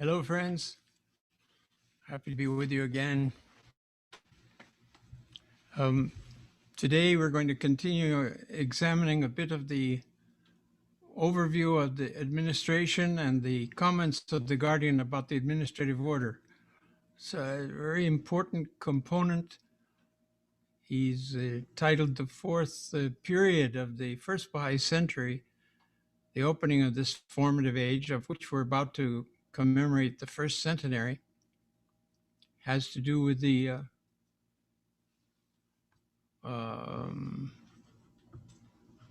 Hello, friends. Happy to be with you again. Today, we're going to continue examining a bit of the overview of the administration and the comments of the Guardian about the administrative order. It's a very important component. He's titled the fourth period of the first Baha'i century, the opening of this formative age, of which we're about to commemorate the first centenary, has to do with the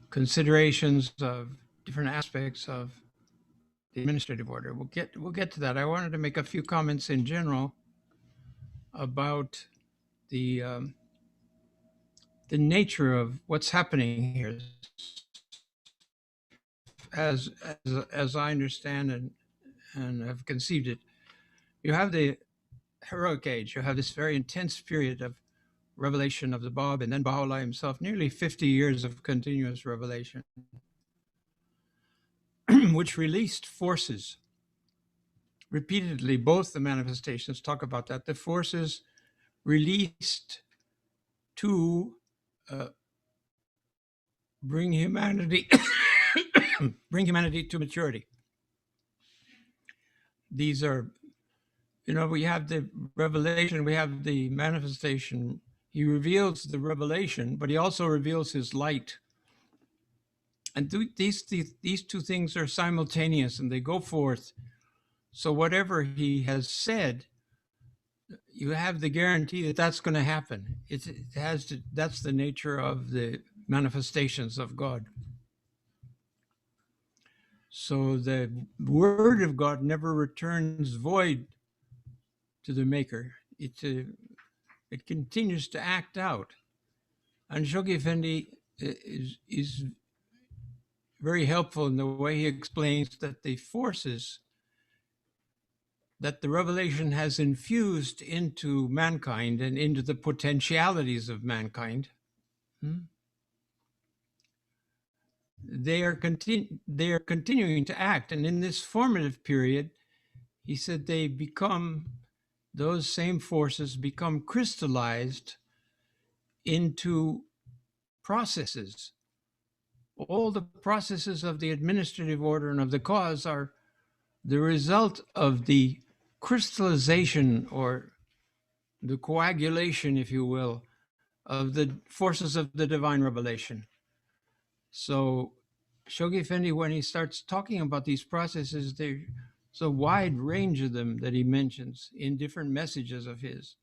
considerations of different aspects of the administrative order. We'll get to that. I wanted to make a few comments in general about the nature of what's happening here, as I understand and have conceived it. You have the heroic age. You have this very intense period of revelation of the Bab, and then Baha'u'llah himself, nearly 50 years of continuous revelation, which released forces. Repeatedly, both the manifestations talk about that. The forces released to bring humanity to maturity. These are, we have the revelation, we have the manifestation. He reveals the revelation, but he also reveals his light. And these two things are simultaneous, and they go forth. So whatever he has said, you have the guarantee that that's going to happen. That's the nature of the manifestations of God. So the word of God never returns void to the maker. It continues to act out. And Shoghi Effendi is very helpful in the way he explains that the forces that the revelation has infused into mankind and into the potentialities of mankind, they are continuing to act. And in this formative period, he said those same forces become crystallized into processes. All the processes of the administrative order and of the cause are the result of the crystallization, or the coagulation, if you will, of the forces of the divine revelation. So Shoghi Effendi, when he starts talking about these processes, there's a wide range of them that he mentions in different messages of his.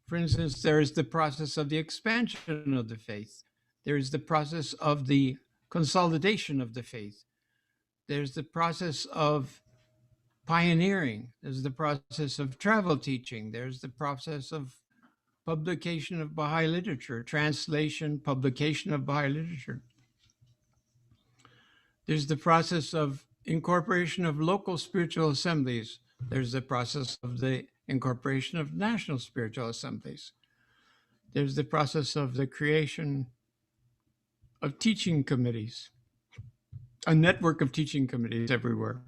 For instance, there is the process of the expansion of the faith. There is the process of the consolidation of the faith. There's the process of pioneering. There's the process of travel teaching. There's the process of publication of Baha'i literature, translation, publication of Baha'i literature. There's the process of incorporation of local spiritual assemblies. There's the process of the incorporation of national spiritual assemblies. There's the process of the creation of teaching committees, a network of teaching committees everywhere.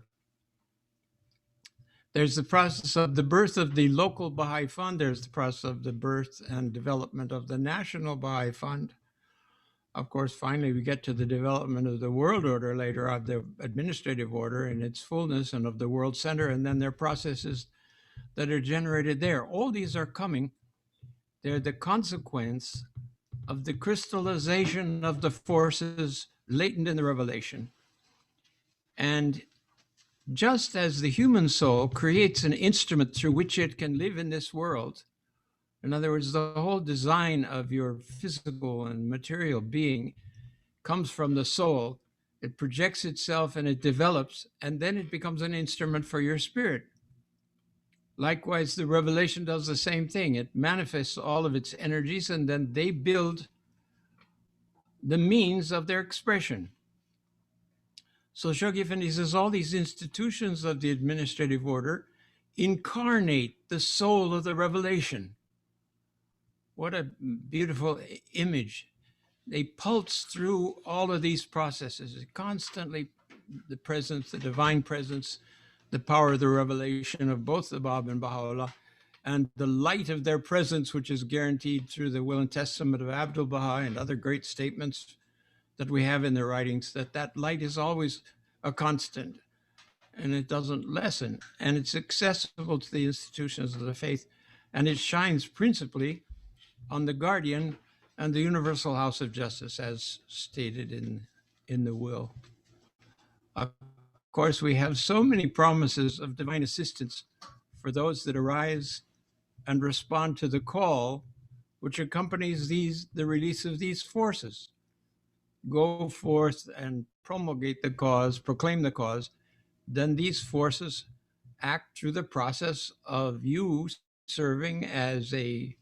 There's the process of the birth of the local Baha'i Fund. There's the process of the birth and development of the National Baha'i Fund. Of course, finally, we get to the development of the world order later, of the administrative order in its fullness, and of the world center, and then there are processes that are generated there. All these are coming. They're the consequence of the crystallization of the forces latent in the revelation. And just as the human soul creates an instrument through which it can live in this world, in other words, the whole design of your physical and material being comes from the soul. It projects itself and it develops, and then it becomes an instrument for your spirit. Likewise, the revelation does the same thing. It manifests all of its energies, and then they build the means of their expression. So Shoghi Effendi says all these institutions of the administrative order incarnate the soul of the revelation. What a beautiful image. They pulse through all of these processes, constantly the presence, the divine presence, the power of the revelation of both the Bab and Baha'u'llah, and the light of their presence, which is guaranteed through the will and testament of Abdul Baha and other great statements that we have in their writings, that light is always a constant and it doesn't lessen, and it's accessible to the institutions of the faith, and it shines principally on the guardian and the universal house of justice, as stated in the will. Of course, we have so many promises of divine assistance for those that arise and respond to the call which accompanies the release of these forces. Go forth and promulgate the cause, proclaim the cause. Then these forces act through the process of you serving as a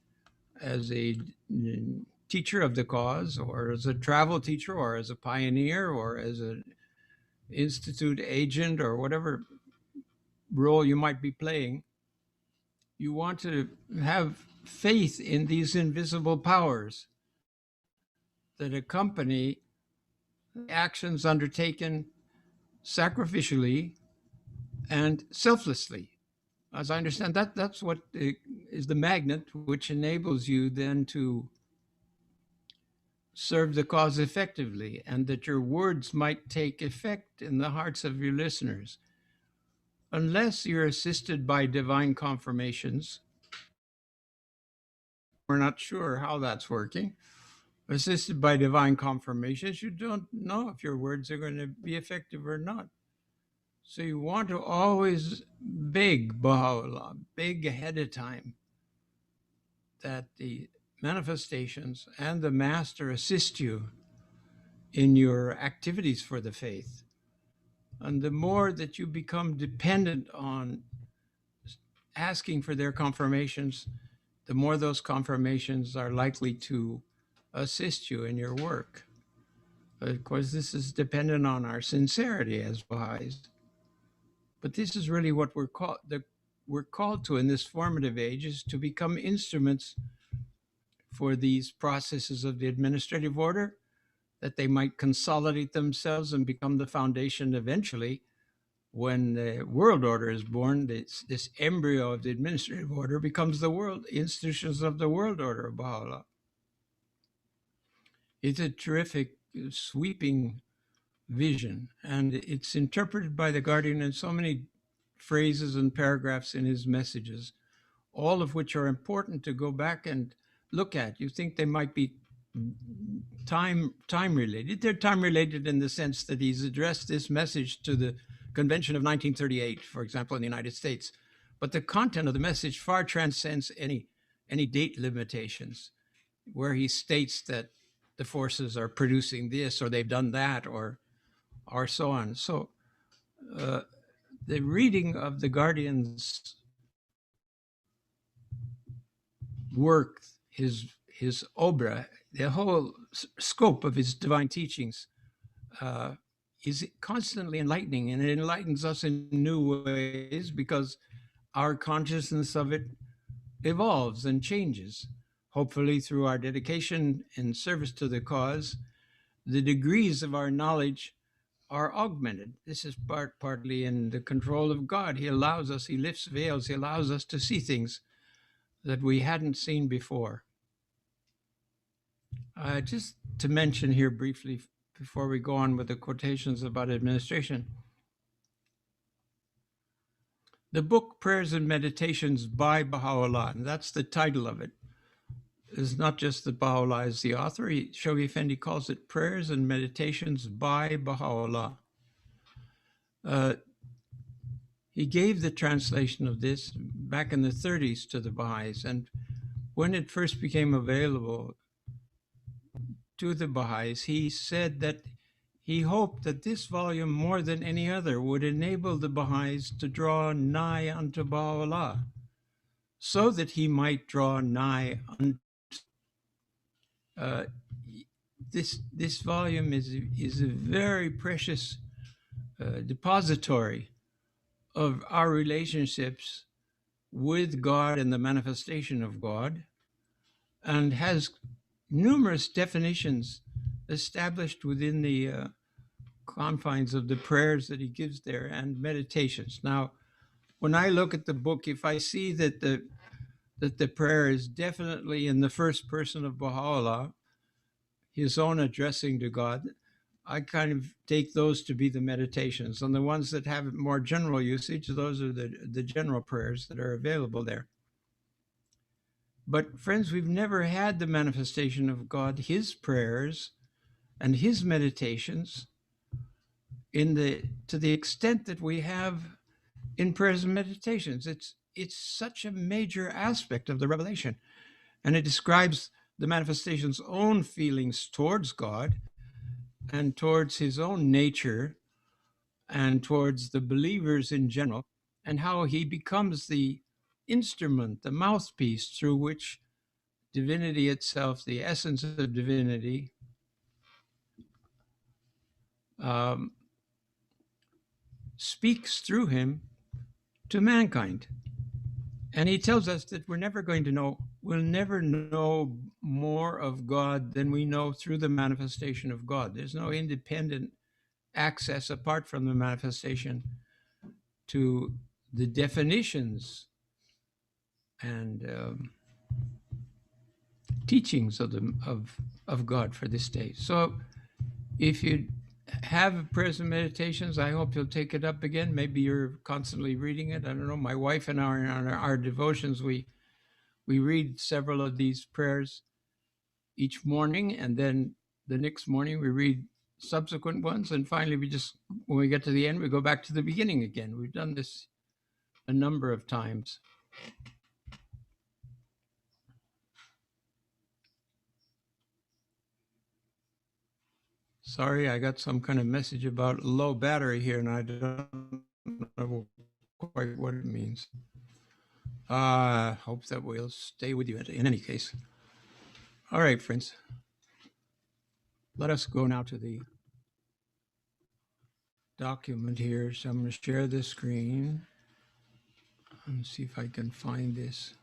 teacher of the cause, or as a travel teacher, or as a pioneer, or as an institute agent, or whatever role you might be playing. You want to have faith in these invisible powers that accompany actions undertaken sacrificially and selflessly. As I understand, that's what is the magnet which enables you then to serve the cause effectively, and that your words might take effect in the hearts of your listeners. Unless you're assisted by divine confirmations, we're not sure how that's working. Assisted by divine confirmations, you don't know if your words are going to be effective or not. So you want to always beg Baha'u'llah, beg ahead of time, that the manifestations and the Master assist you in your activities for the faith. And the more that you become dependent on asking for their confirmations, the more those confirmations are likely to assist you in your work. Of course, this is dependent on our sincerity as Baha'is. But this is really what we're called to in this formative age, is to become instruments for these processes of the administrative order, that they might consolidate themselves and become the foundation eventually. When the world order is born, this embryo of the administrative order becomes the world institutions of the world order of Baha'u'llah. It's a terrific, sweeping vision, and it's interpreted by the Guardian in so many phrases and paragraphs in his messages, all of which are important to go back and look at. You think they might be time related. They're time related in the sense that he's addressed this message to the Convention of 1938, for example, in the United States. But the content of the message far transcends any date limitations, where he states that the forces are producing this, or they've done that, or so on. So the reading of the Guardian's work, his obra, the whole scope of his divine teachings is constantly enlightening, and it enlightens us in new ways because our consciousness of it evolves and changes. Hopefully, through our dedication and service to the cause, the degrees of our knowledge are augmented. This is partly in the control of God. He allows us, he lifts veils, he allows us to see things that we hadn't seen before. Just to mention here briefly, before we go on with the quotations about administration, the book Prayers and Meditations by Baha'u'llah, and that's the title of it, is not just that Baha'u'llah is the author. Shoghi Effendi calls it Prayers and Meditations by Baha'u'llah. He gave the translation of this back in the 30s to the Baha'is, and when it first became available to the Baha'is, he said that he hoped that this volume, more than any other, would enable the Baha'is to draw nigh unto Baha'u'llah, so that he might draw nigh unto. This volume is a very precious depository of our relationships with God and the manifestation of God, and has numerous definitions established within the confines of the prayers that he gives there and meditations. Now, when I look at the book, if I see that the prayer is definitely in the first person of Baha'u'llah, his own addressing to God, I kind of take those to be the meditations. And the ones that have more general usage, those are the general prayers that are available there. But friends, we've never had the manifestation of God, his prayers and his meditations to the extent that we have in prayers and meditations. It's such a major aspect of the revelation. And it describes the manifestation's own feelings towards God and towards his own nature and towards the believers in general, and how he becomes the instrument, the mouthpiece through which divinity itself, the essence of divinity, speaks through him to mankind. And he tells us that we'll never know more of God than we know through the manifestation of God. There's no independent access apart from the manifestation to the definitions and teachings of God for this day. So if you have prayers and meditations, I hope you'll take it up again. Maybe you're constantly reading it. I don't know. My wife and I, on our devotions, we read several of these prayers each morning, and then the next morning we read subsequent ones, and finally when we get to the end, we go back to the beginning again. We've done this a number of times. Sorry, I got some kind of message about low battery here, and I don't know quite what it means. Hope that will stay with you in any case. All right, friends. Let us go now to the document here. So I'm going to share this screen and see if I can find this.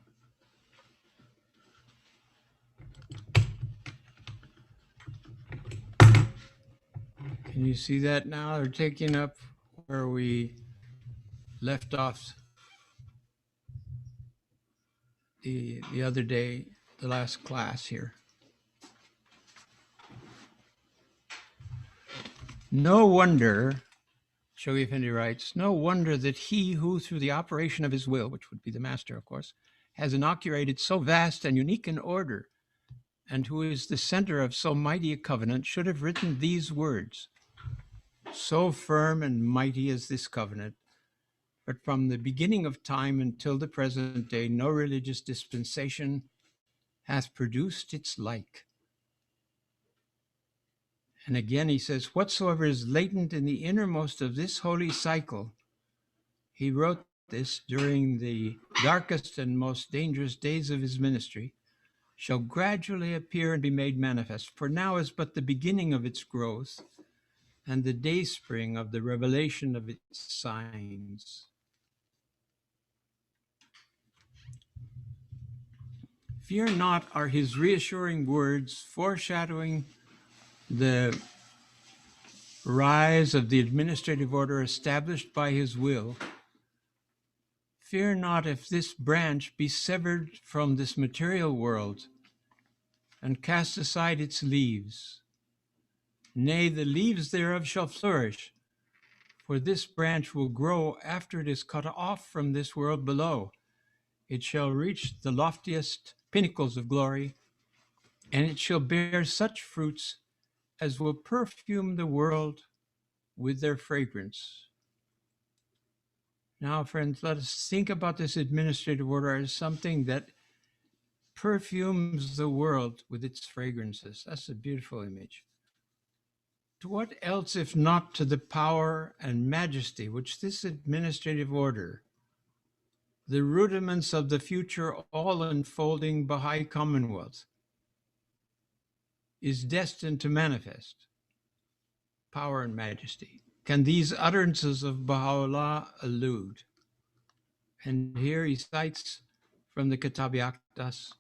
Can you see that now? They're taking up where we left off the other day, the last class here. No wonder, Shoghi Effendi writes, no wonder that he who, through the operation of his will, which would be the master, of course, has inaugurated so vast and unique an order, and who is the center of so mighty a covenant, should have written these words. So firm and mighty is this covenant, but from the beginning of time until the present day, no religious dispensation hath produced its like. And again he says, whatsoever is latent in the innermost of this holy cycle, he wrote this during the darkest and most dangerous days of his ministry, shall gradually appear and be made manifest. For now is but the beginning of its growth and the dayspring of the revelation of its signs. Fear not are his reassuring words foreshadowing the rise of the administrative order established by his will. Fear not if this branch be severed from this material world and cast aside its leaves. Nay, the leaves thereof shall flourish, for this branch will grow after it is cut off from this world below. It shall reach the loftiest pinnacles of glory, and it shall bear such fruits as will perfume the world with their fragrance. Now, friends, let us think about this administrative order as something that perfumes the world with its fragrances. That's a beautiful image. To what else, if not to the power and majesty which this administrative order, the rudiments of the future all-enfolding Baha'i Commonwealth, is destined to manifest? Power and majesty. Can these utterances of Baha'u'llah allude? And here he cites from the Kitab-i-Aqdas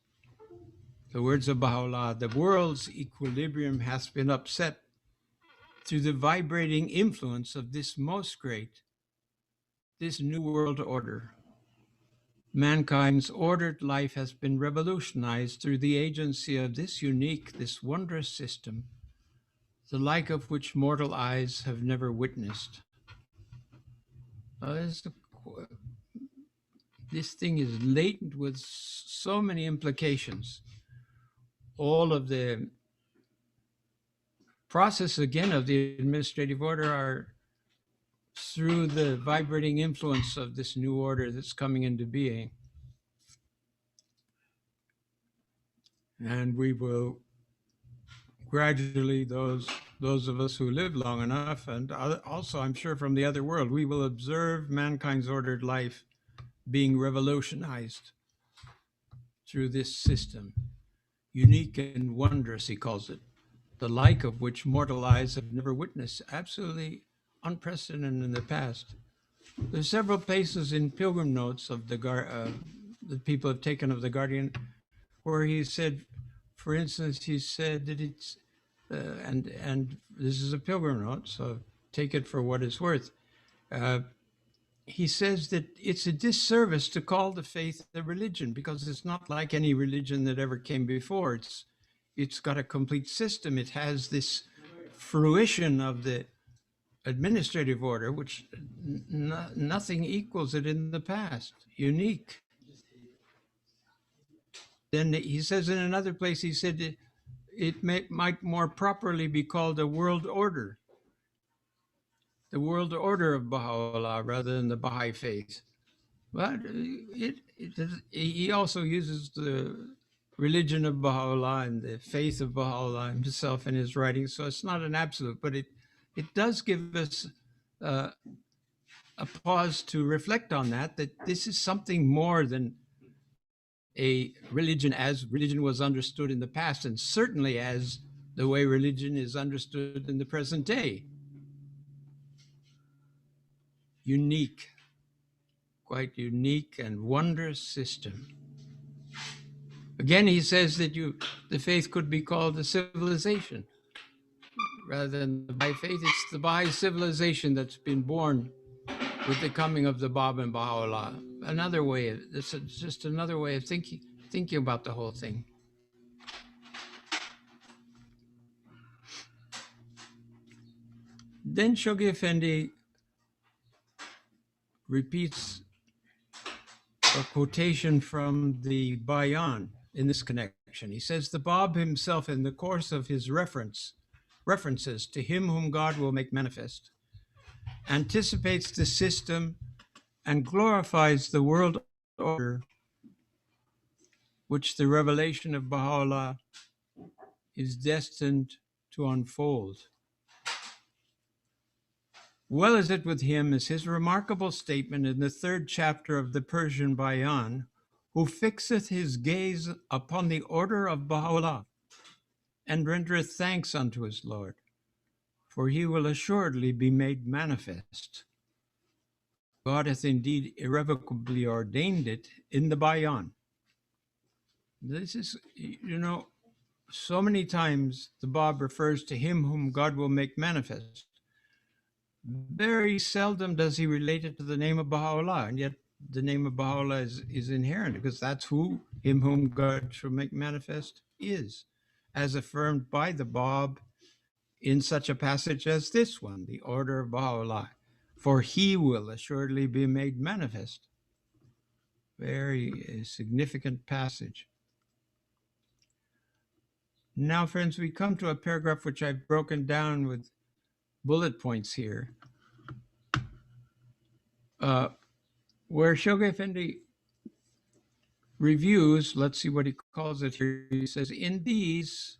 the words of Baha'u'llah, the world's equilibrium has been upset through the vibrating influence of this most great this new world order. Mankind's ordered life has been revolutionized through the agency of this unique, this wondrous system, the like of which mortal eyes have never witnessed. Uh, this thing is latent with so many implications. All of the process, again, of the administrative order are through the vibrating influence of this new order that's coming into being. And we will gradually, those of us who live long enough, and also I'm sure from the other world, we will observe mankind's ordered life being revolutionized through this system. Unique and wondrous, he calls it, the like of which mortal eyes have never witnessed, absolutely unprecedented in the past. There's several places in pilgrim notes of that people have taken of the Guardian where he said, for instance, he said that it's, and this is a pilgrim note, so take it for what it's worth. He says that it's a disservice to call the faith a religion because it's not like any religion that ever came before. It's got a complete system. It has this fruition of the administrative order, which nothing equals it in the past. Unique. Then he says in another place, he said it might more properly be called a world order. The world order of Baha'u'llah rather than the Baha'i faith. But he also uses the religion of Baha'u'llah and the faith of Baha'u'llah himself in his writings. So it's not an absolute, but it does give us a pause to reflect on that this is something more than a religion as religion was understood in the past, and certainly as the way religion is understood in the present day. Unique, quite unique and wondrous system. Again, he says that the faith could be called a civilization. Rather than the Baha'i faith, it's the Baha'i civilization that's been born with the coming of the Bab and Baha'u'llah. Another way, it's just another way of thinking about the whole thing. Then Shoghi Effendi repeats a quotation from the Bayan in this connection. He says, the Bab himself, in the course of his references to him whom God will make manifest, anticipates the system and glorifies the world order which the revelation of Baha'u'llah is destined to unfold. Well is it with him is his remarkable statement in the 3rd chapter of the Persian Bayan, who fixeth his gaze upon the order of Baha'u'llah and rendereth thanks unto his Lord, for he will assuredly be made manifest. God hath indeed irrevocably ordained it in the Bayan. This is, so many times the Bab refers to him whom God will make manifest. Very seldom does he relate it to the name of Baha'u'llah, and yet the name of Baha'u'llah is inherent, because that's who him whom God shall make manifest is, as affirmed by the Bab in such a passage as this one, the order of Baha'u'llah, for he will assuredly be made manifest. Very significant passage. Now, friends, we come to a paragraph which I've broken down with bullet points here, where Shoghi Effendi reviews, let's see what he calls it here. He says, in these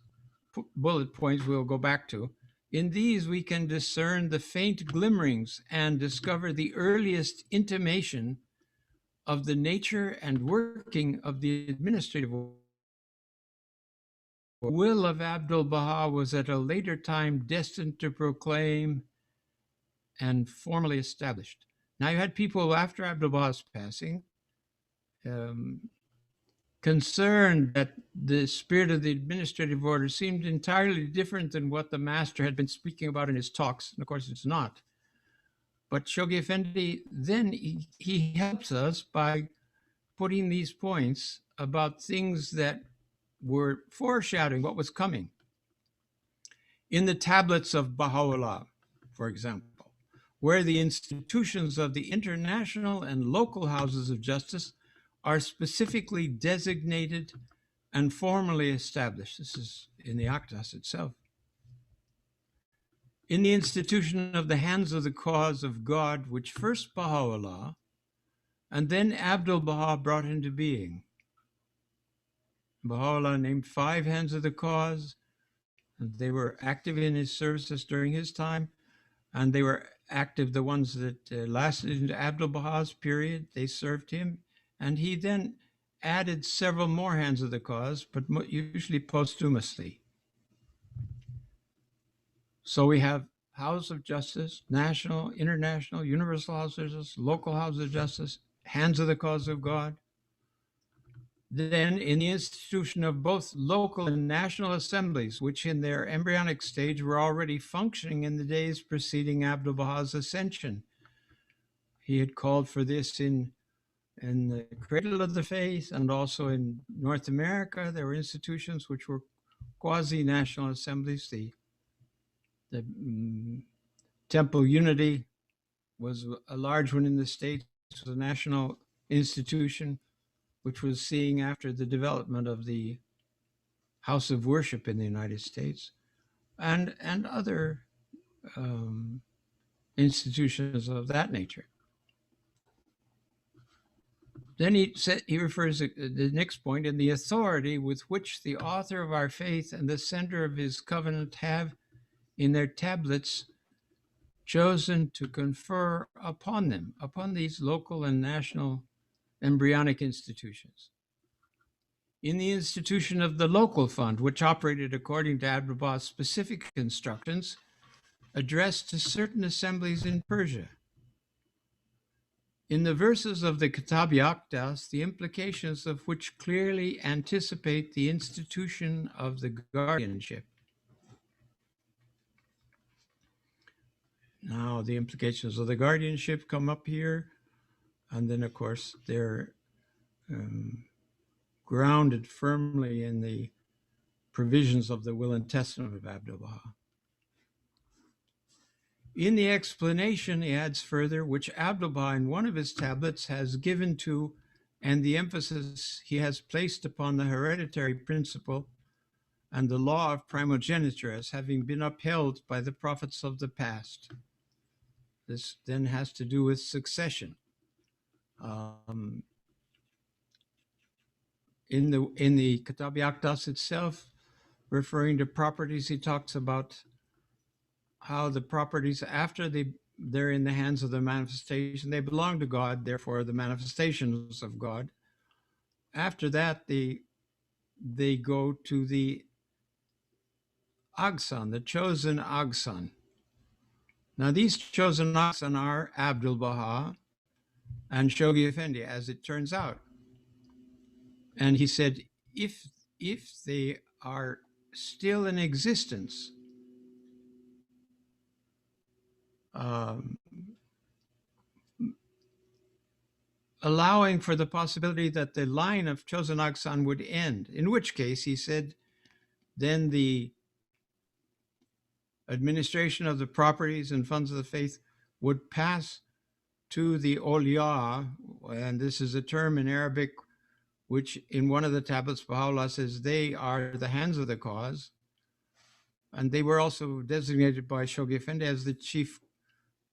bullet points we'll go back to, in these we can discern the faint glimmerings and discover the earliest intimation of the nature and working of the administrative will of Abdul-Baha was at a later time destined to proclaim and formally established. Now, you had people after Abdul-Baha's passing concerned that the spirit of the administrative order seemed entirely different than what the master had been speaking about in his talks. And of course, it's not. But Shoghi Effendi, then he helps us by putting these points about things that were foreshadowing what was coming. In the tablets of Baha'u'llah, for example, where the institutions of the international and local houses of justice are specifically designated and formally established. This is in the Akdas itself. In the institution of the hands of the cause of God, which first Baha'u'llah and then Abdul-Baha brought into being. Baha'u'llah named 5 hands of the cause, and they were active in his services during his time, and they were active, the ones that lasted into Abdul-Baha's period, they served him, and he then added several more hands of the cause, but usually posthumously. So we have House of Justice, National, International, Universal House of Justice, Local House of Justice, Hands of the Cause of God. Then in the institution of both local and national assemblies, which in their embryonic stage were already functioning in the days preceding Abdu'l-Baha's ascension. He had called for this in the cradle of the faith, and also in North America, there were institutions which were quasi-national assemblies. The Temple Unity was a large one in the States, it was a national institution, which was seeing after the development of the House of Worship in the United States, and other institutions of that nature. Then he refers to the next point, in the authority with which the author of our faith and the sender of his covenant have in their tablets chosen to confer upon them, upon these local and national embryonic institutions. In the institution of the local fund, which operated according to Abdu'l-Baha's specific instructions, addressed to certain assemblies in Persia. In the verses of the Kitab-i-Aqdas, the implications of which clearly anticipate the institution of the guardianship. Now, the implications of the guardianship come up here, and then, of course, they're grounded firmly in the provisions of the will and testament of Abdu'l-Baha. In the explanation, he adds further, which Abdu'l-Baha in one of his tablets has given to, and the emphasis he has placed upon the hereditary principle and the law of primogeniture as having been upheld by the prophets of the past. This then has to do with succession. In the Kitab-i-Aqdas itself, referring to properties, he talks about how the properties, after they're in the hands of the manifestation, they belong to God, therefore the manifestations of God. After that, they go to the Agsan, the chosen Agsan. Now, these chosen Agsan are Abdu'l-Baha and Shoghi Effendi, as it turns out. And he said, if they are still in existence, allowing for the possibility that the line of chosen Agsan would end, in which case, he said, then the administration of the properties and funds of the faith would pass to the Awliya, and this is a term in Arabic which in one of the tablets, Baha'u'llah says they are the hands of the cause, and they were also designated by Shoghi Effendi as the chief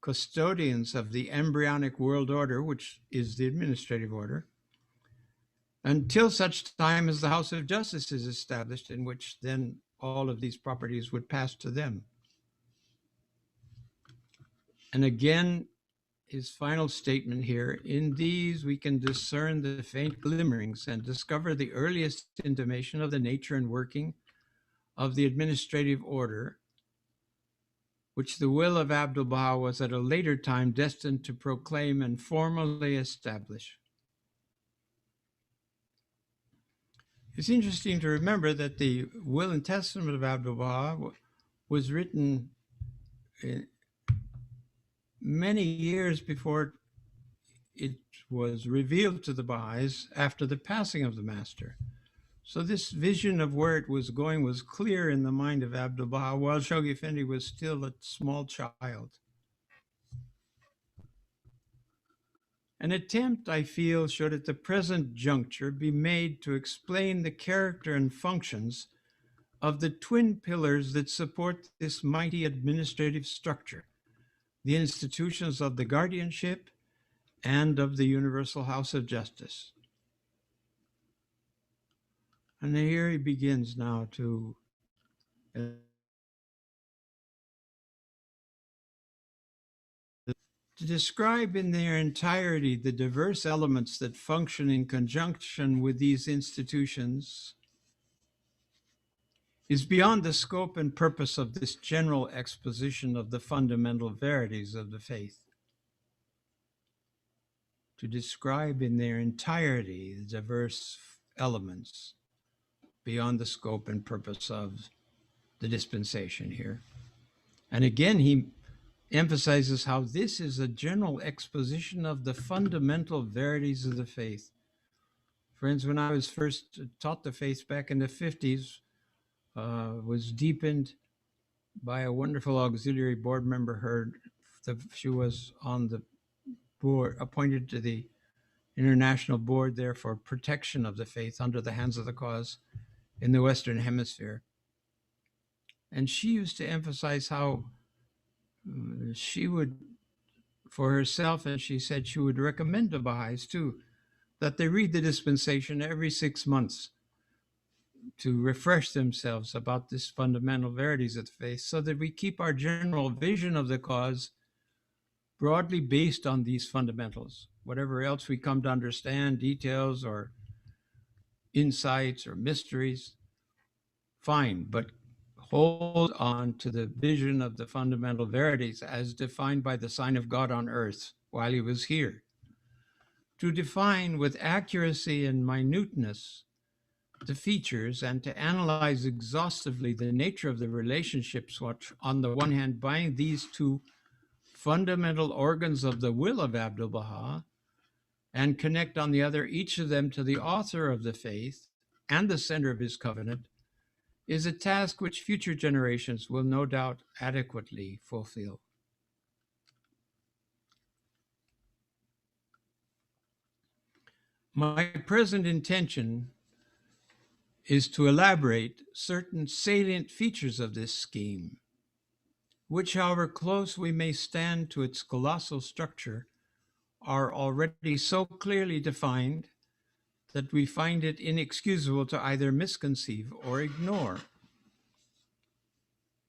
custodians of the embryonic world order, which is the administrative order, until such time as the House of Justice is established, in which then all of these properties would pass to them. And again, his final statement here, in these we can discern the faint glimmerings and discover the earliest intimation of the nature and working of the administrative order, which the will of Abdu'l-Baha was at a later time destined to proclaim and formally establish. It's interesting to remember that the will and testament of Abdu'l-Baha was written many years before it was revealed to the Baha'is after the passing of the Master. So this vision of where it was going was clear in the mind of Abdu'l-Baha while Shoghi Effendi was still a small child. An attempt, I feel, should at the present juncture be made to explain the character and functions of the twin pillars that support this mighty administrative structure, the institutions of the guardianship and of the Universal House of Justice. And here he begins now to describe in their entirety the diverse elements that function in conjunction with these institutions is beyond the scope and purpose of this general exposition of the fundamental verities of the faith. To describe in their entirety the diverse elements beyond the scope and purpose of the dispensation here. And again, he emphasizes how this is a general exposition of the fundamental verities of the faith. Friends, when I was first taught the faith back in the 50s, was deepened by a wonderful auxiliary board member. She was on the board, appointed to the international board there for protection of the faith under the hands of the cause in the Western Hemisphere. And she used to emphasize how she would, for herself, and she said she would recommend to Baha'is too, that they read the dispensation every 6 months to refresh themselves about this fundamental verities of the faith so that we keep our general vision of the cause broadly based on these fundamentals. Whatever else we come to understand, details or insights or mysteries, fine, but hold on to the vision of the fundamental verities as defined by the sign of God on earth while he was here. To define with accuracy and minuteness the features and to analyze exhaustively the nature of the relationships which, on the one hand, bind these two fundamental organs of the will of Abdu'l-Baha and connect on the other each of them to the author of the faith and the center of his covenant, is a task which future generations will no doubt adequately fulfill. My present intention is to elaborate certain salient features of this scheme, which, however close we may stand to its colossal structure, are already so clearly defined that we find it inexcusable to either misconceive or ignore.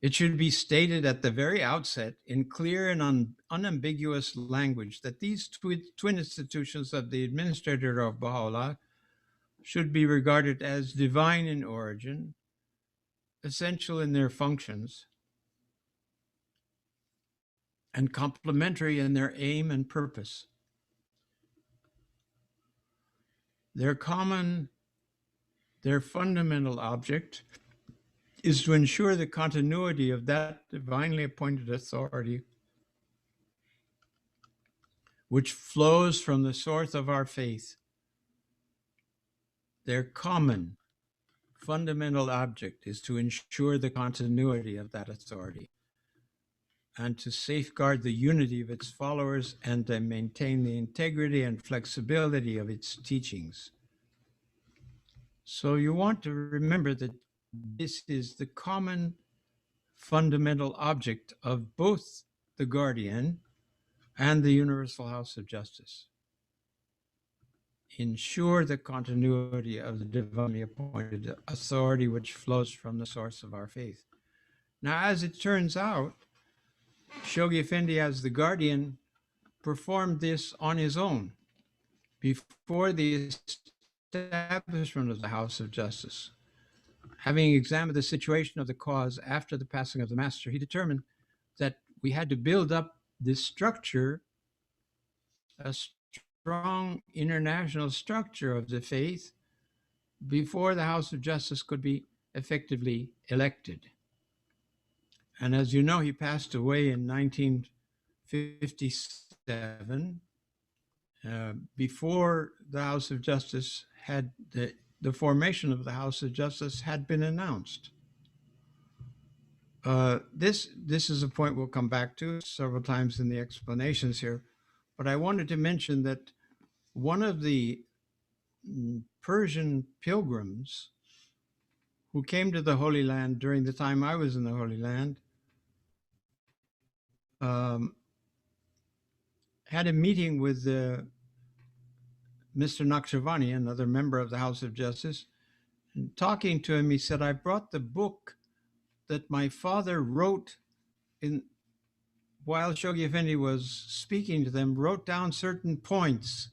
It should be stated at the very outset in clear and unambiguous language that these twin institutions of the administrator of Baha'u'llah should be regarded as divine in origin, essential in their functions, and complementary in their aim and purpose. Their fundamental object is to ensure the continuity of that divinely appointed authority which flows from the source of our faith. Their common fundamental object is to ensure the continuity of that authority and to safeguard the unity of its followers and to maintain the integrity and flexibility of its teachings. So you want to remember that this is the common fundamental object of both the Guardian and the Universal House of Justice. Ensure the continuity of the divinely appointed authority which flows from the source of our faith. Now, as it turns out, Shoghi Effendi, as the Guardian, performed this on his own before the establishment of the House of Justice. Having examined the situation of the cause after the passing of the Master, he determined that we had to build up this structure, a strong international structure of the faith, before the House of Justice could be effectively elected. And as you know, he passed away in 57, before the House of Justice had the formation of the House of Justice had been announced. This is a point we'll come back to several times in the explanations here, but I wanted to mention that one of the Persian pilgrims who came to the Holy Land during the time I was in the Holy Land had a meeting with Mr. Naqshbandi, another member of the House of Justice. And talking to him, he said, I brought the book that my father wrote while Shoghi Effendi was speaking to them, wrote down certain points.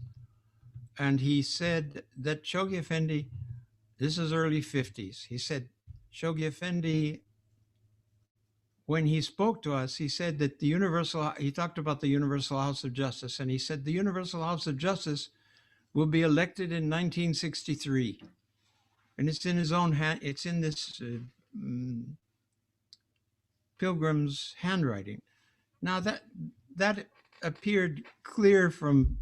And he said that Shoghi Effendi, this is early 50s, he said, Shoghi Effendi, when he spoke to us, he said that he talked about the Universal House of Justice, and he said the Universal House of Justice will be elected in 1963. And it's in his own hand, it's in this pilgrim's handwriting. Now that appeared clear from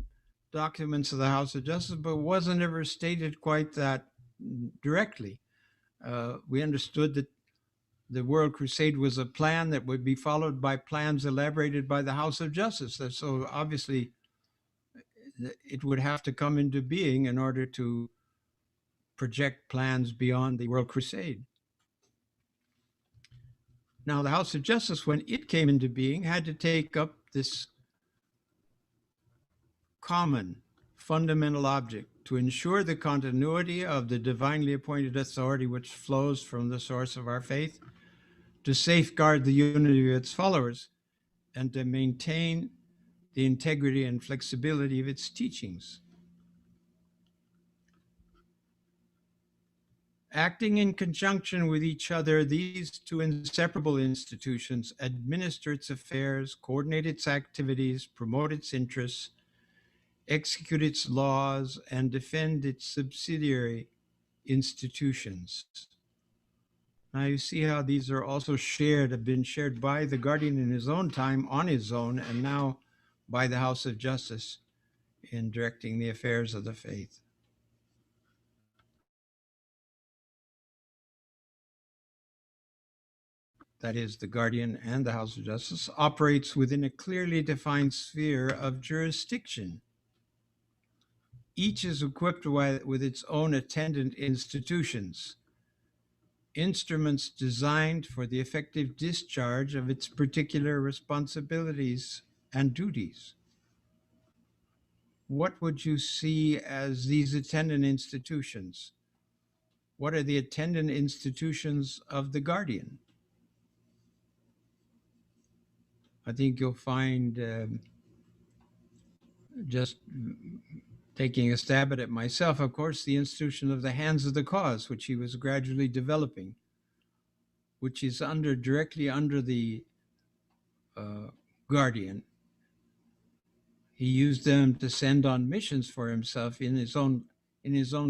documents of the House of Justice, but wasn't ever stated quite that directly. We understood that the World Crusade was a plan that would be followed by plans elaborated by the House of Justice. So obviously, it would have to come into being in order to project plans beyond the World Crusade. Now, the House of Justice, when it came into being, had to take up this common fundamental object to ensure the continuity of the divinely appointed authority which flows from the source of our faith, to safeguard the unity of its followers, and to maintain the integrity and flexibility of its teachings. Acting in conjunction with each other, these two inseparable institutions administer its affairs, coordinate its activities, promote its interests, execute its laws, and defend its subsidiary institutions. Now you see how these are also have been shared by the Guardian in his own time, on his own, and now by the House of Justice in directing the affairs of the faith. That is, the Guardian and the House of Justice operates within a clearly defined sphere of jurisdiction. Each is equipped with its own attendant institutions, instruments designed for the effective discharge of its particular responsibilities and duties. What would you see as these attendant institutions? What are the attendant institutions of the Guardian? I think you'll find, just taking a stab at it myself, of course, the institution of the Hands of the Cause, which he was gradually developing, which is directly under the Guardian. He used them to send on missions for himself in his own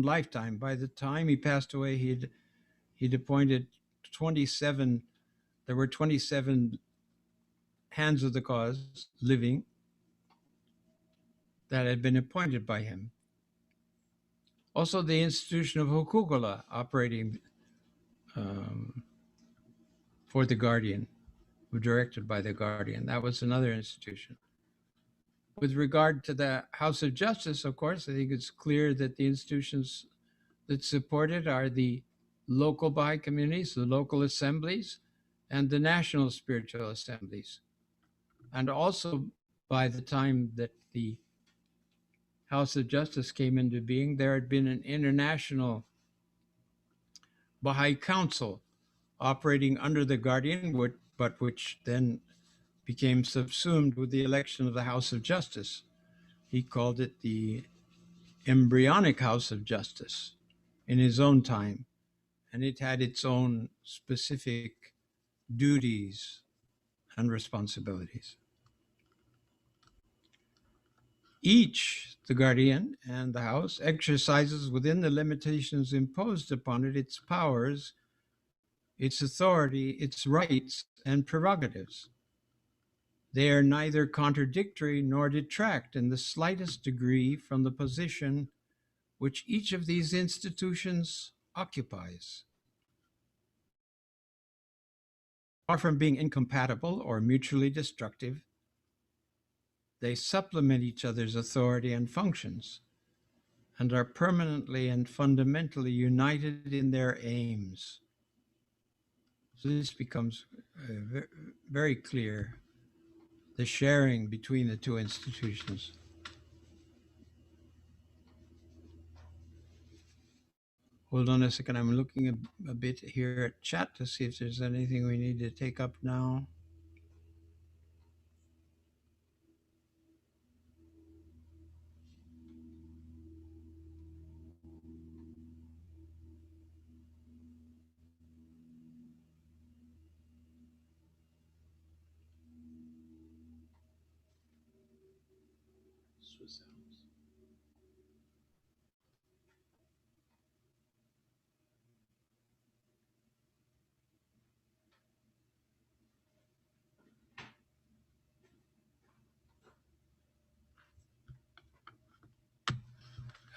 lifetime. By the time he passed away, he'd appointed 27. There were 27 Hands of the Cause living that had been appointed by him. Also, the institution of Huququllah operating for the Guardian, directed by the Guardian. That was another institution. With regard to the House of Justice, of course, I think it's clear that the institutions that support it are the local Baha'i communities, the local assemblies, and the national spiritual assemblies. And also, by the time that the House of Justice came into being, there had been an international Baha'i Council operating under the Guardian, but which then became subsumed with the election of the House of Justice. He called it the embryonic House of Justice in his own time, and it had its own specific duties and responsibilities. Each, the Guardian and the House, exercises within the limitations imposed upon it its powers, its authority, its rights, and prerogatives. They are neither contradictory nor detract in the slightest degree from the position which each of these institutions occupies. Far from being incompatible or mutually destructive, they supplement each other's authority and functions and are permanently and fundamentally united in their aims. So this becomes very clear, the sharing between the two institutions. Hold on a second. I'm looking a bit here at chat to see if there's anything we need to take up now. Swiss Alps.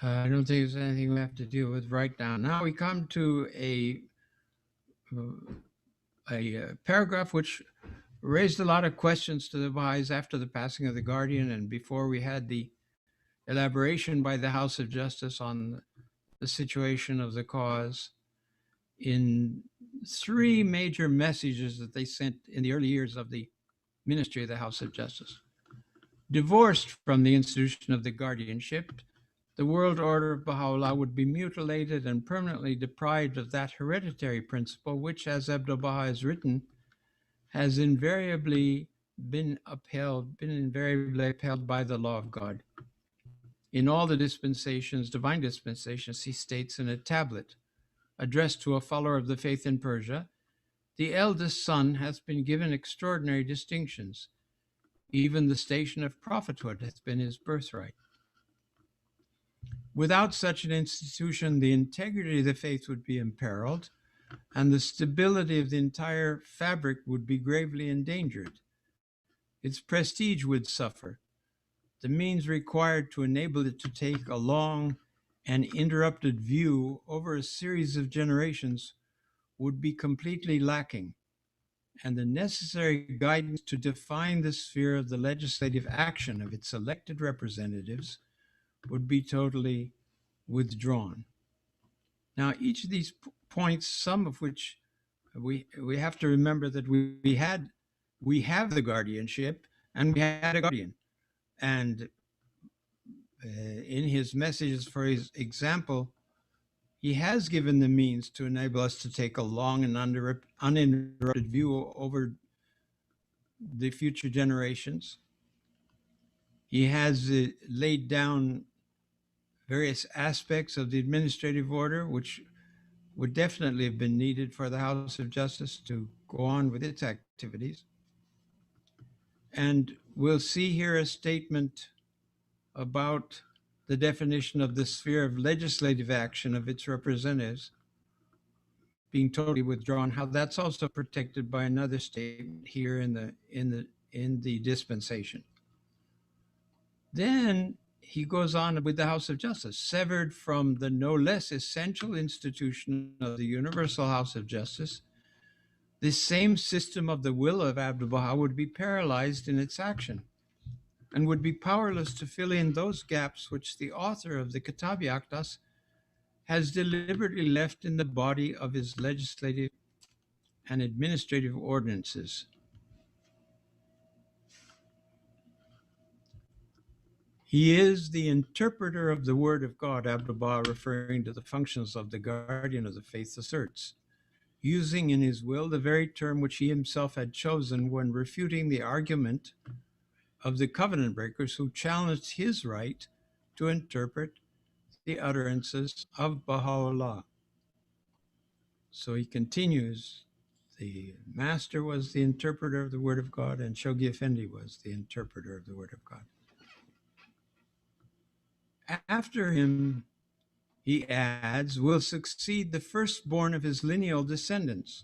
I don't think there's anything we have to deal with right now. Now we come to a paragraph which raised a lot of questions to the Baha'is after the passing of the Guardian and before we had the elaboration by the House of Justice on the situation of the cause in three major messages that they sent in the early years of the ministry of the House of Justice. Divorced from the institution of the guardianship, the world order of Baha'u'llah would be mutilated and permanently deprived of that hereditary principle which, as Abdu'l-Baha has written, has invariably been upheld by the law of God. In all the dispensations, divine dispensations, he states in a tablet addressed to a follower of the faith in Persia, the eldest son hath been given extraordinary distinctions. Even the station of prophethood hath been his birthright. Without such an institution, the integrity of the faith would be imperiled, and the stability of the entire fabric would be gravely endangered. Its prestige would suffer. The means required to enable it to take a long and interrupted view over a series of generations would be completely lacking, and the necessary guidance to define the sphere of the legislative action of its elected representatives would be totally withdrawn. Now, each of these points, some of which we have to remember that we have the guardianship and we had a guardian. And in his messages, for his example, he has given the means to enable us to take a long and uninterrupted view over the future generations. He has laid down various aspects of the administrative order, which would definitely have been needed for the House of Justice to go on with its activities. And we'll see here a statement about the definition of the sphere of legislative action of its representatives being totally withdrawn, how that's also protected by another statement here in the dispensation. Then he goes on with the House of Justice, severed from the no less essential institution of the Universal House of Justice. This same system of the will of Abdu'l-Baha would be paralyzed in its action and would be powerless to fill in those gaps which the author of the Kitabi Akdas has deliberately left in the body of his legislative and administrative ordinances. He is the interpreter of the word of God, Abdu'l-Baha, referring to the functions of the guardian of the faith, asserts, using in his will the very term which he himself had chosen when refuting the argument of the covenant breakers who challenged his right to interpret the utterances of Baha'u'llah. So he continues, the master was the interpreter of the word of God, and Shoghi Effendi was the interpreter of the word of God. After him, he adds, will succeed the firstborn of his lineal descendants.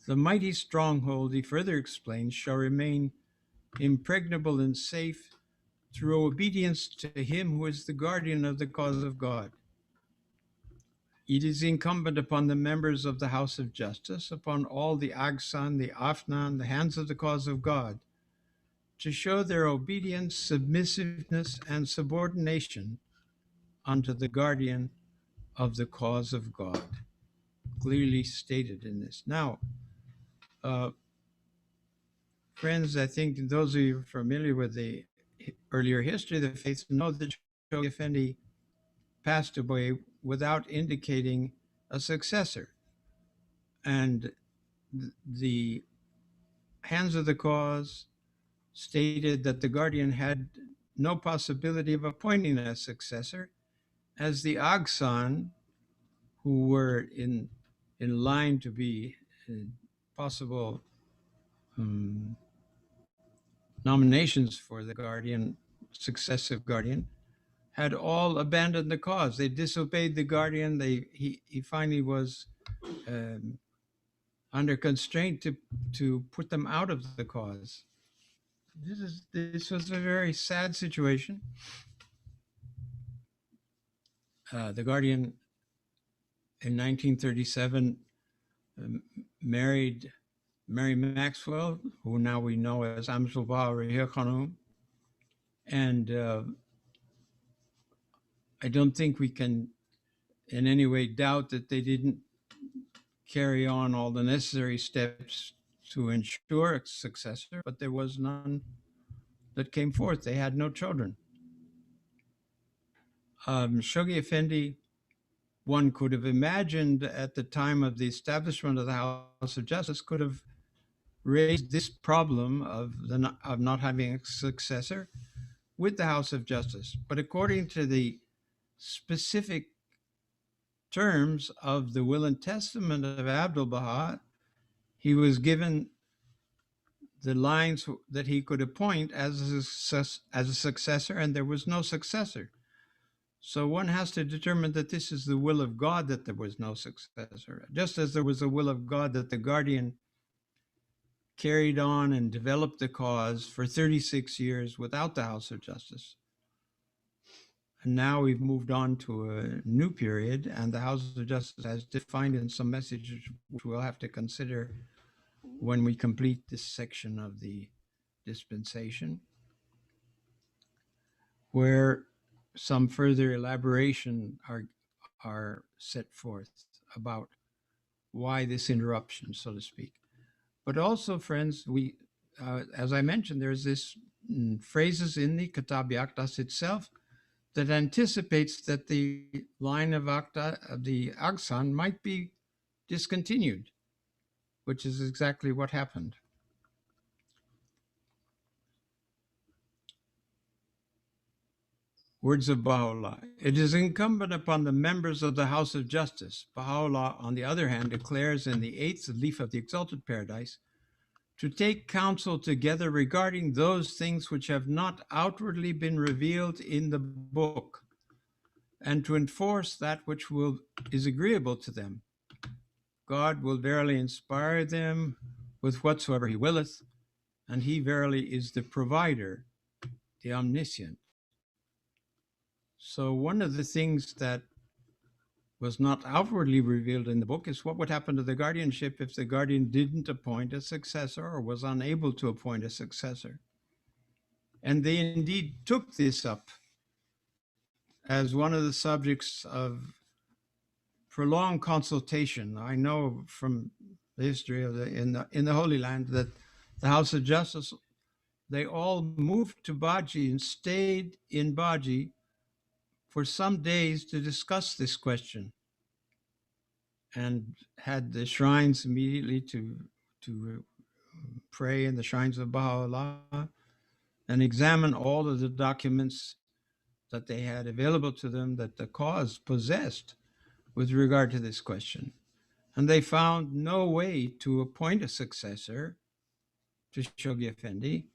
The mighty stronghold, he further explains, shall remain impregnable and safe through obedience to him who is the guardian of the cause of God. It is incumbent upon the members of the House of Justice, upon all the Agsan, the Afnan, the hands of the cause of God, to show their obedience, submissiveness, and subordination unto the guardian of the cause of God. Clearly stated in this. Now, friends, I think those of you familiar with the earlier history of the faith know that Shoghi Effendi passed away without indicating a successor. And the hands of the cause stated that the guardian had no possibility of appointing a successor, as the Agsan, who were in line to be possible nominations for the guardian, successive guardian, had all abandoned the cause. They disobeyed the guardian. He finally was under constraint to put them out of the cause. This was a very sad situation. The guardian in 1937 married Mary Maxwell, who now we know as Amsulba Rahir Khanum. And I don't think we can in any way doubt that they didn't carry on all the necessary steps to ensure a successor, but there was none that came forth. They had no children. Shoghi Effendi, one could have imagined at the time of the establishment of the House of Justice, could have raised this problem of not having a successor with the House of Justice. But according to the specific terms of the will and testament of Abdul Baha, he was given the lines that he could appoint as a successor, and there was no successor. So one has to determine that this is the will of God that there was no successor, just as there was a will of God that the guardian carried on and developed the cause for 36 years without the House of Justice. And now we've moved on to a new period, and the House of Justice has defined in some messages which we'll have to consider when we complete this section of the dispensation, where some further elaboration are set forth about why this interruption, so to speak. But also, friends, we, as I mentioned, there's this phrases in the Kitab Akdas itself that anticipates that the line of Akda, of the Agsan, might be discontinued, which is exactly what happened. Words of Baha'u'llah. It is incumbent upon the members of the House of Justice. Baha'u'llah, on the other hand, declares in the 8th leaf of the Exalted Paradise, to take counsel together regarding those things which have not outwardly been revealed in the book, and to enforce that which is agreeable to them. God will verily inspire them with whatsoever he willeth, and he verily is the provider, the omniscient. So one of the things that was not outwardly revealed in the book is what would happen to the guardianship if the guardian didn't appoint a successor or was unable to appoint a successor. And they indeed took this up as one of the subjects of prolonged consultation. I know from the history of in the Holy Land that the House of Justice, they all moved to Baji and stayed in Baji for some days to discuss this question, and had the shrines immediately to pray in the shrines of Baha'u'llah and examine all of the documents that they had available to them that the cause possessed with regard to this question. And they found no way to appoint a successor to Shoghi Effendi.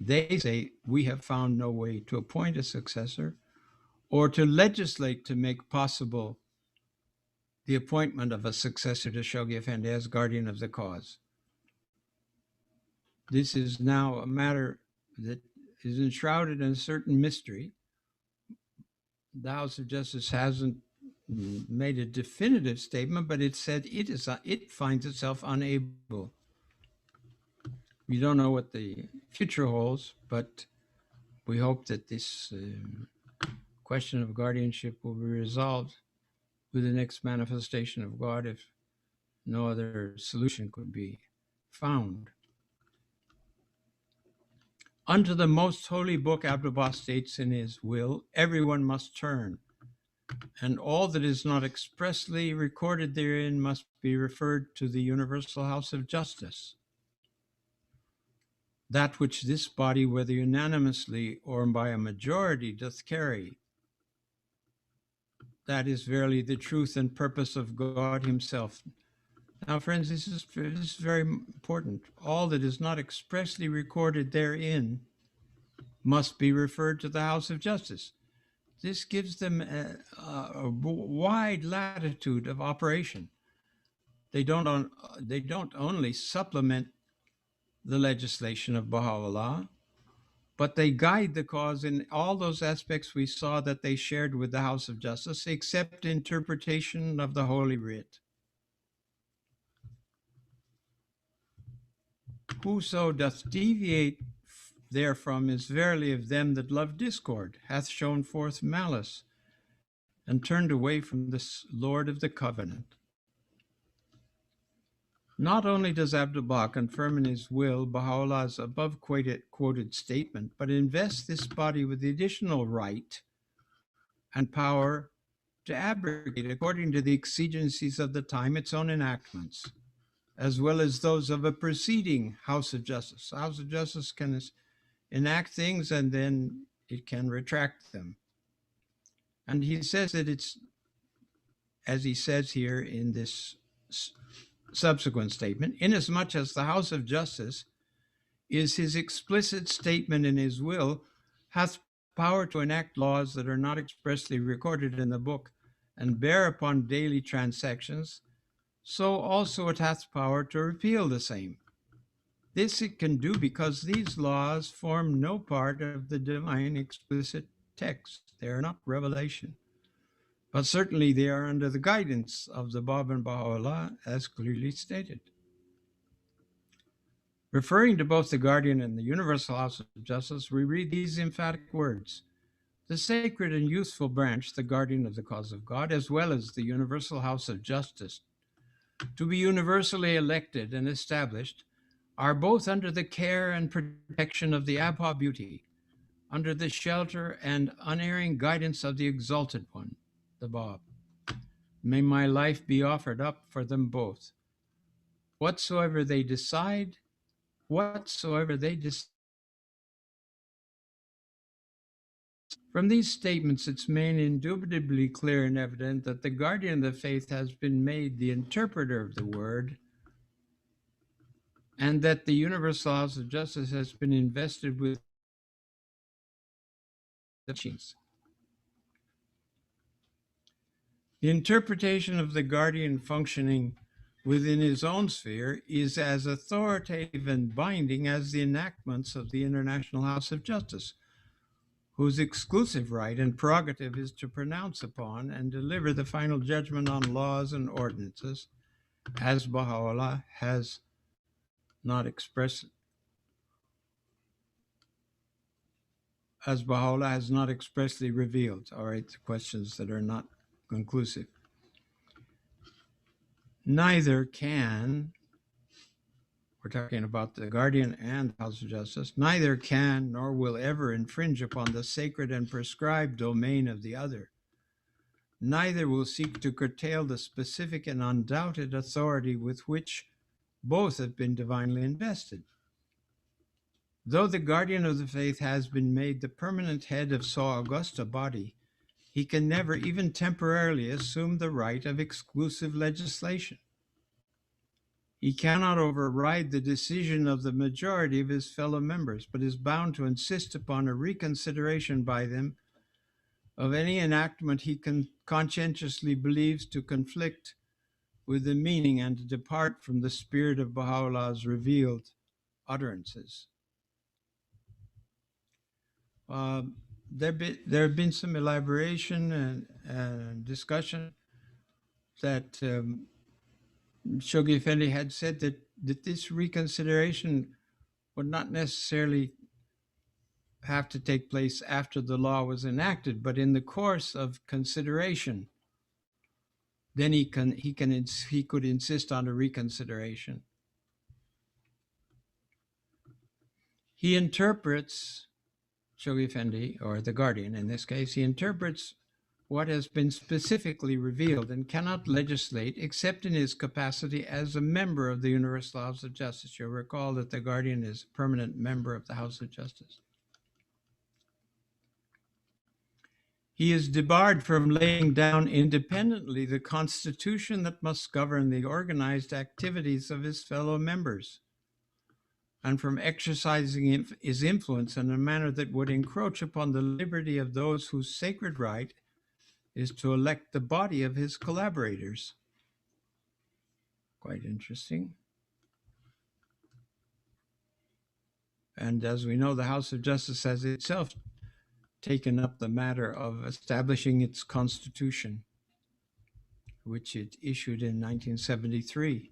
They say, we have found no way to appoint a successor or to legislate to make possible the appointment of a successor to Shoghi Effendi as guardian of the cause. This is now a matter that is enshrouded in a certain mystery. The House of Justice hasn't made a definitive statement, but it said it finds itself unable. We don't know what the future holds, but we hope that this question of guardianship will be resolved with the next manifestation of God if no other solution could be found. Unto the most holy book, Abdu'l-Baha states in his will, everyone must turn, and all that is not expressly recorded therein must be referred to the universal house of justice. That which this body, whether unanimously or by a majority, doth carry, that is verily the truth and purpose of God himself. Now, friends, this is very important. All that is not expressly recorded therein must be referred to the house of justice. This gives them a wide latitude of operation. They don't only supplement the legislation of Baha'u'llah, but they guide the cause in all those aspects we saw that they shared with the House of Justice, except interpretation of the Holy Writ. Whoso doth deviate therefrom is verily of them that love discord, hath shown forth malice, and turned away from the Lord of the covenant. Not only does Abdu'l-Baha confirm in his will Baha'u'llah's above quoted statement, but invests this body with the additional right and power to abrogate, according to the exigencies of the time, its own enactments, as well as those of a preceding House of Justice. The House of Justice can enact things and then it can retract them. And he says that it's, as he says here in this subsequent statement, inasmuch as the House of Justice is his explicit statement in his will, hath power to enact laws that are not expressly recorded in the book and bear upon daily transactions, so also it hath power to repeal the same. This it can do because these laws form no part of the divine explicit text. They are not revelation. But certainly they are under the guidance of the Bab and Baha'u'llah, as clearly stated. Referring to both the Guardian and the Universal House of Justice, we read these emphatic words: the sacred and useful branch, the guardian of the cause of God, as well as the Universal House of Justice, to be universally elected and established, are both under the care and protection of the Abha Beauty, under the shelter and unerring guidance of the Exalted One, the Bab. May my life be offered up for them both. Whatsoever they decide. From these statements, it's made indubitably clear and evident that the guardian of the faith has been made the interpreter of the word, and that the Universal House of Justice has been invested with the teachings. The interpretation of the guardian functioning within his own sphere is as authoritative and binding as the enactments of the International House of Justice, whose exclusive right and prerogative is to pronounce upon and deliver the final judgment on laws and ordinances, as Baha'u'llah has not expressly revealed. All right, the questions that are not conclusive. Neither can, we're talking about the Guardian and the House of Justice, neither can nor will ever infringe upon the sacred and prescribed domain of the other. Neither will seek to curtail the specific and undoubted authority with which both have been divinely invested. Though the guardian of the faith has been made the permanent head of so august a body, he can never even temporarily assume the right of exclusive legislation. He cannot override the decision of the majority of his fellow members, but is bound to insist upon a reconsideration by them of any enactment he conscientiously believes to conflict with the meaning and to depart from the spirit of Baha'u'llah's revealed utterances. There have been some elaboration and discussion that Shoghi Effendi had said that this reconsideration would not necessarily have to take place after the law was enacted, but in the course of consideration, then he could insist on a reconsideration. He interprets, Shoghi Effendi, or the guardian in this case, he interprets what has been specifically revealed and cannot legislate except in his capacity as a member of the Universal House of Justice. You'll recall that the guardian is a permanent member of the House of Justice. He is debarred from laying down independently the constitution that must govern the organized activities of his fellow members, and from exercising his influence in a manner that would encroach upon the liberty of those whose sacred right is to elect the body of his collaborators. Quite interesting. And as we know, the House of Justice has itself taken up the matter of establishing its constitution, which it issued in 1973.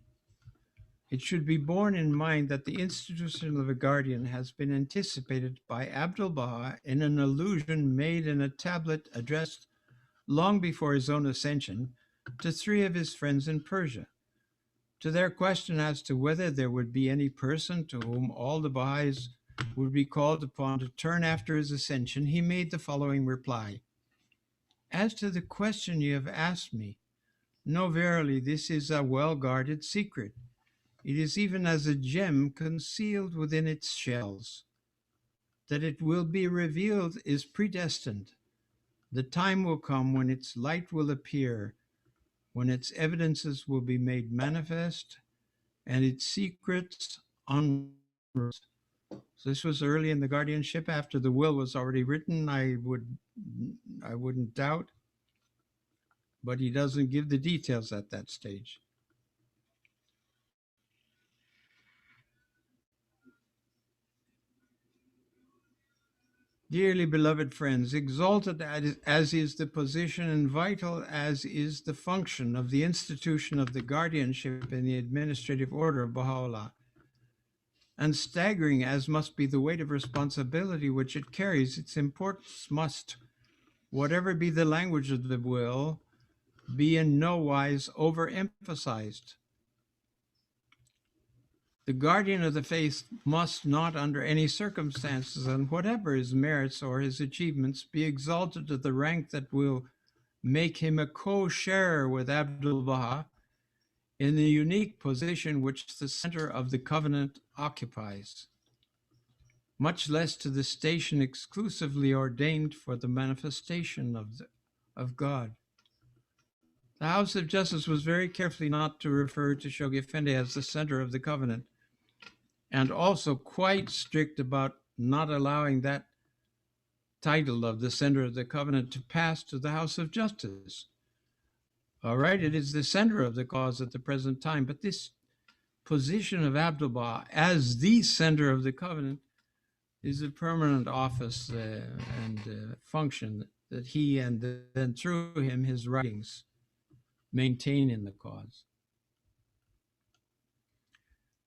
It should be borne in mind that the institution of a guardian has been anticipated by Abdu'l-Baha in an allusion made in a tablet addressed long before his own ascension to 3 of his friends in Persia. To their question as to whether there would be any person to whom all the Baha'is would be called upon to turn after his ascension, he made the following reply. As to the question you have asked me, no, verily, this is a well-guarded secret. It is even as a gem concealed within its shells. That it will be revealed is predestined. The time will come when its light will appear, when its evidences will be made manifest, and its secrets unveiled. So this was early in the guardianship, after the will was already written, I wouldn't doubt, but he doesn't give the details at that stage. Dearly beloved friends, exalted as is the position and vital as is the function of the institution of the guardianship in the administrative order of Baha'u'llah, and staggering as must be the weight of responsibility which it carries, its importance must, whatever be the language of the will, be in no wise overemphasized. The guardian of the faith must not under any circumstances, and whatever his merits or his achievements, be exalted to the rank that will make him a co-sharer with Abdu'l-Baha in the unique position which the center of the covenant occupies, much less to the station exclusively ordained for the manifestation of God. The House of Justice was very careful not to refer to Shoghi Effendi as the center of the covenant, and also quite strict about not allowing that title of the center of the covenant to pass to the House of Justice. All right, it is the center of the cause at the present time, but this position of Abdu'l-Baha as the center of the covenant is a permanent office and function that he and then through him his writings maintain in the cause.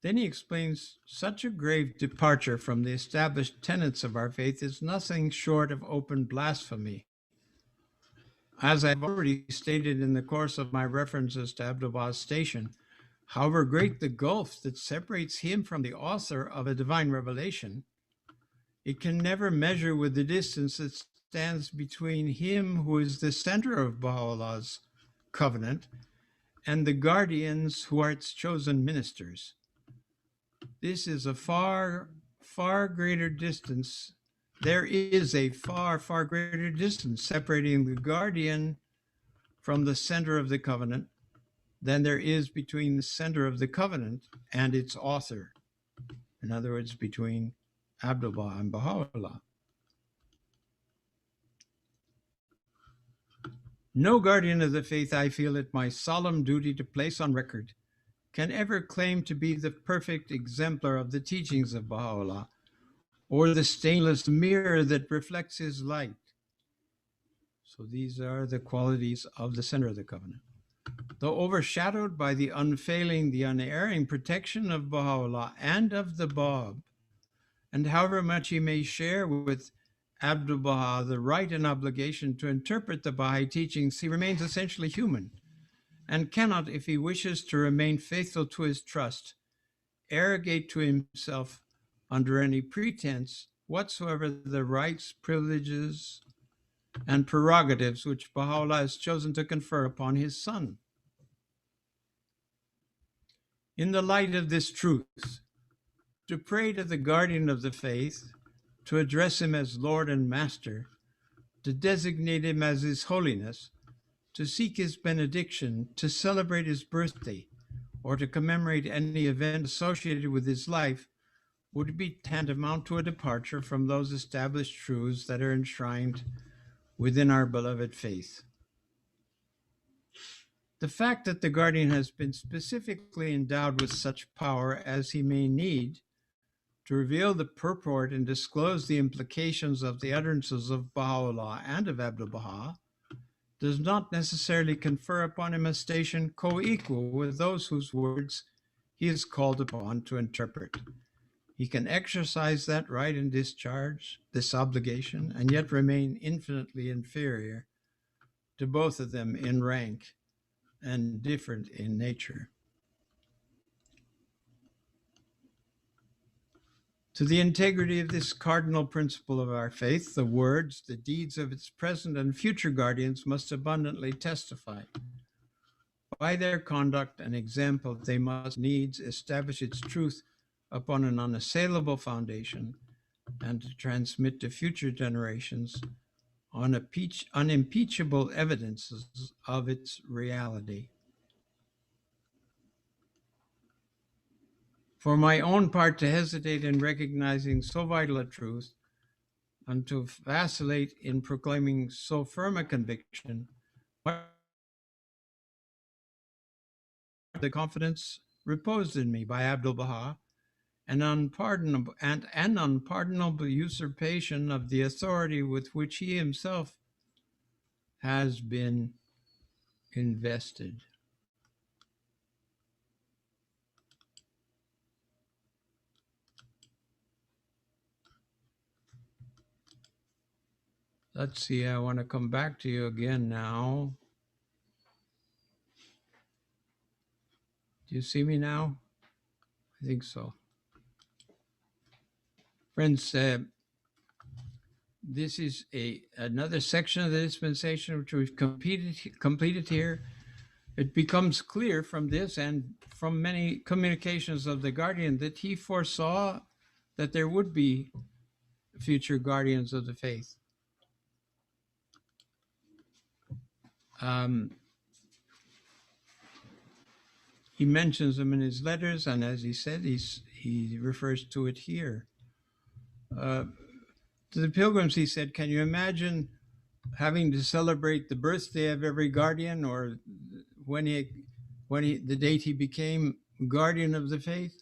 Then he explains, such a grave departure from the established tenets of our faith is nothing short of open blasphemy. As I've already stated in the course of my references to Abdu'l-Baha's station, however great the gulf that separates him from the author of a divine revelation, it can never measure with the distance that stands between him who is the center of Baha'u'llah's covenant and the guardians who are its chosen ministers. This is a far, far greater distance. There is a far, far greater distance separating the guardian from the center of the covenant than there is between the center of the covenant and its author. In other words, between Abdu'l-Baha and Baha'u'llah. No guardian of the faith I feel it my solemn duty to place on record can ever claim to be the perfect exemplar of the teachings of Baha'u'llah, or the stainless mirror that reflects his light. So these are the qualities of the center of the covenant. Though overshadowed by the unfailing, the unerring protection of Baha'u'llah and of the Bab, and however much he may share with Abdu'l-Baha the right and obligation to interpret the Baha'i teachings, he remains essentially human and cannot, if he wishes to remain faithful to his trust, arrogate to himself under any pretense whatsoever the rights, privileges, and prerogatives which Baha'u'llah has chosen to confer upon his son. In the light of this truth, to pray to the guardian of the faith, to address him as Lord and Master, to designate him as His Holiness, to seek his benediction, to celebrate his birthday, or to commemorate any event associated with his life would be tantamount to a departure from those established truths that are enshrined within our beloved faith. The fact that the guardian has been specifically endowed with such power as he may need to reveal the purport and disclose the implications of the utterances of Baha'u'llah and of Abdu'l-Baha does not necessarily confer upon him a station co-equal with those whose words he is called upon to interpret. He can exercise that right and discharge this obligation and yet remain infinitely inferior to both of them in rank and different in nature. To the integrity of this cardinal principle of our faith, the words, the deeds of its present and future guardians must abundantly testify. By their conduct and example, they must needs establish its truth upon an unassailable foundation and to transmit to future generations unimpeachable evidences of its reality. For my own part, to hesitate in recognizing so vital a truth and to vacillate in proclaiming so firm a conviction, the confidence reposed in me by Abdu'l-Baha, an unpardonable usurpation of the authority with which he himself has been invested. Let's see, I want to come back to you again now. Do you see me now? I think so. Friends, this is another section of the dispensation which we've completed here. It becomes clear from this and from many communications of the guardian that he foresaw that there would be future guardians of the faith. He mentions them in his letters, and as he said, he refers to it here. To the pilgrims, he said, can you imagine having to celebrate the birthday of every guardian, or the date he became guardian of the faith?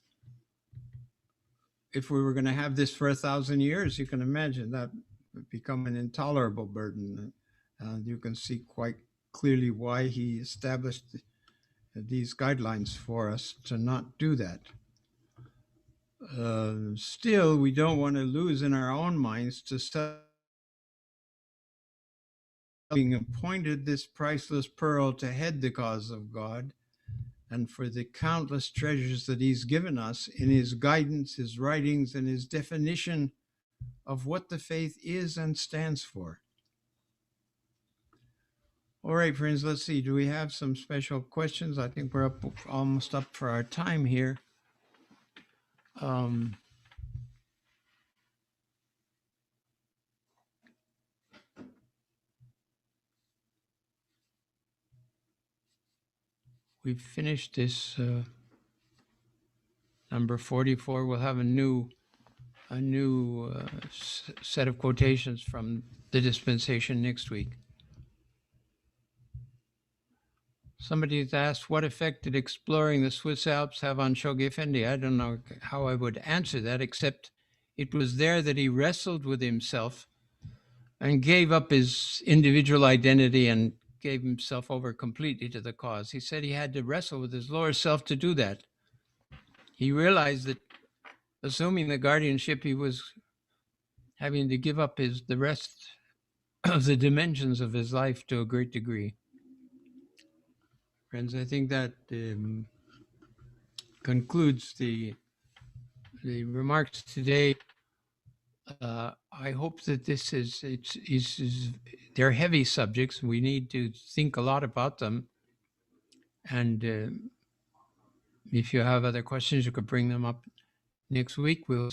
If we were going to have this for 1,000 years, you can imagine that would become an intolerable burden. And you can see quite clearly why he established these guidelines for us to not do that. Still, we don't want to lose in our own minds to being appointed this priceless pearl to head the cause of God, and for the countless treasures that he's given us in his guidance, his writings, and his definition of what the faith is and stands for. All right, friends, let's see. Do we have some special questions? I think we're almost up for our time here. We've finished this number 44. We'll have a new set of quotations from the dispensation next week. Somebody's asked, what effect did exploring the Swiss Alps have on Shoghi Effendi? I don't know how I would answer that, except it was there that he wrestled with himself and gave up his individual identity and gave himself over completely to the cause. He said he had to wrestle with his lower self to do that. He realized that assuming the guardianship, he was having to give up the rest of the dimensions of his life to a great degree. Friends, I think that concludes the remarks today. I hope that this is they're heavy subjects. We need to think a lot about them. And if you have other questions, you could bring them up next week. We'll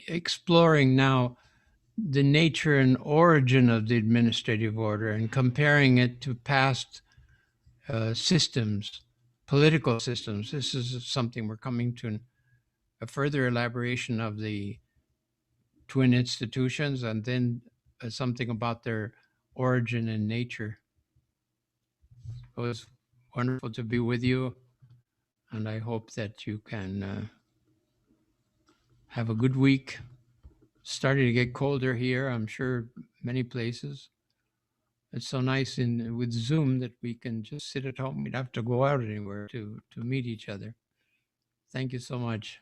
exploring now the nature and origin of the administrative order and comparing it to past systems, political systems. This is something we're coming to a further elaboration of the twin institutions, and then something about their origin and nature. It was wonderful to be with you, and I hope that you can have a good week. Starting to get colder here, I'm sure, many places. It's so nice with Zoom that we can just sit at home. We'd have to go out anywhere to meet each other. Thank you so much.